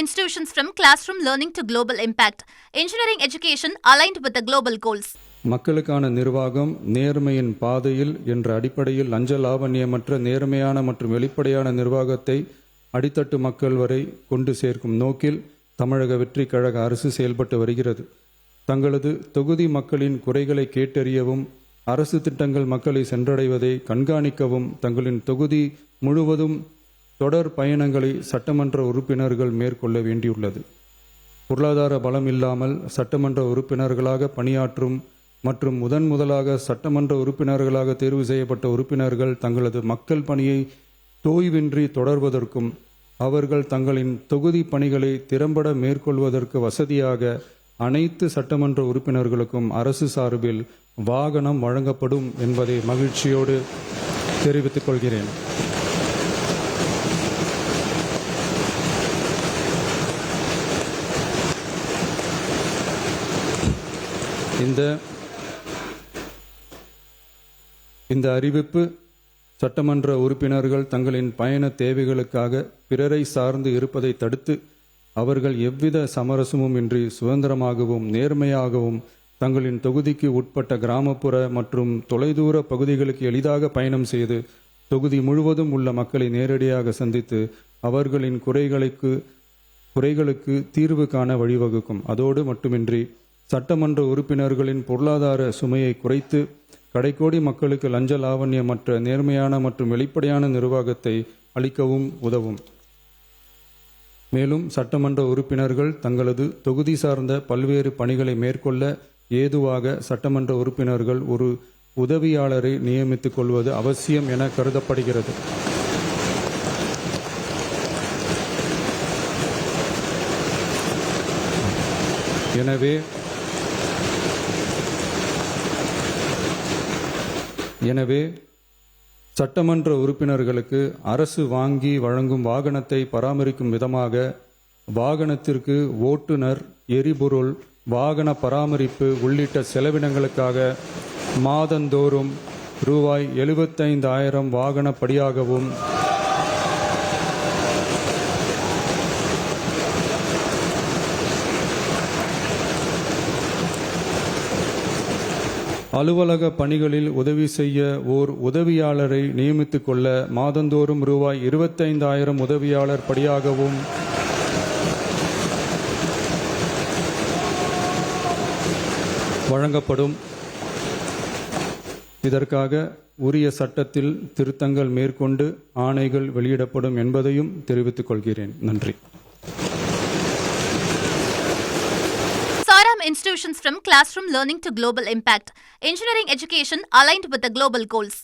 institutions from classroom learning to global impact. Engineering education aligned with the global goals. மக்களுக்கான நிர்வாகம் நேர்மையின் பாதையில் என்ற அடிப்படையில் லஞ்ச லாவண்யமற்ற நேர்மையான மற்றும் வெளிப்படையான நிர்வாகத்தை அடித்தட்டு மக்கள் வரை கொண்டு சேர்க்கும் நோக்கில் தமிழக வெற்றி கழக அரசு செயல்பட்டு வருகிறது. தங்களது தொகுதி மக்களின் குறைகளை கேட்டறியவும் அரசு திட்டங்கள் மக்களை சென்றடைவதை கண்காணிக்கவும் தங்களின் தொகுதி முழுவதும் தொடர் பயணங்களை சட்டமன்ற உறுப்பினர்கள் மேற்கொள்ள வேண்டியுள்ளது. பொருளாதார பலம் இல்லாமல் சட்டமன்ற உறுப்பினர்களாக பணியாற்றும் மற்றும் முதலாக சட்டமன்ற உறுப்பினர்களாக தேர்வு செய்யப்பட்ட உறுப்பினர்கள் தங்களது மக்கள் பணியை தோய்வின்றி தொடர்வதற்கும் அவர்கள் தங்களின் தொகுதி பணிகளை திறம்பட மேற்கொள்வதற்கு வசதியாக அனைத்து சட்டமன்ற உறுப்பினர்களுக்கும் அரசு சார்பில் வாகனம் வழங்கப்படும் என்பதை மகிழ்ச்சியோடு தெரிவித்துக் கொள்கிறேன். இந்த அறிவிப்பு சட்டமன்ற உறுப்பினர்கள் தங்களின் பயண தேவைகளுக்காக பிறரை சார்ந்து இருப்பதை தடுத்து அவர்கள் எவ்வித சமரசமும் இன்றி சுதந்திரமாகவும் நேர்மையாகவும் தங்களின் தொகுதிக்கு உட்பட்ட கிராமப்புற மற்றும் தொலைதூர பகுதிகளுக்கு எளிதாக பயணம் செய்து தொகுதி முழுவதும் உள்ள மக்களை நேரடியாக சந்தித்து அவர்களின் குறைகளுக்கு தீர்வு காண வழிவகுக்கும். அதோடு மட்டுமின்றி சட்டமன்ற உறுப்பினர்களின் பொருளாதார சுமையை குறைத்து கடைக்கோடி மக்களுக்கு லஞ்ச லாவண்யமற்ற நேர்மையான மற்றும் வெளிப்படையான நிர்வாகத்தை அளிக்கவும் உதவும். மேலும் சட்டமன்ற உறுப்பினர்கள் தங்களது தொகுதி சார்ந்த பல்வேறு பணிகளை மேற்கொள்ள ஏதுவாக சட்டமன்ற உறுப்பினர்கள் ஒரு உதவியாளரை நியமித்துக் கொள்வது அவசியம் என கருதப்படுகிறது. எனவே சட்டமன்ற உறுப்பினர்களுக்கு அரசு வாங்கி வழங்கும் வாகனத்தை பராமரிக்கும் விதமாக வாகனத்திற்கு ஓட்டுநர், எரிபொருள், வாகன பராமரிப்பு உள்ளிட்ட செலவினங்களுக்காக மாதந்தோறும் ரூபாய் 75,000 வாகன படியாகவும் அலுவலக பணிகளில் உதவி செய்ய ஓர் உதவியாளரை நியமித்துக் கொள்ள மாதந்தோறும் ரூபாய் 25,000 உதவியாளர் படியாகவும் வழங்கப்படும். இதற்காக உரிய சட்டத்தில் திருத்தங்கள் மேற்கொண்டு ஆணைகள் வெளியிடப்படும் என்பதையும் தெரிவித்துக் கொள்கிறேன். நன்றி. Institutions from classroom learning to global impact. Engineering education aligned with the global goals.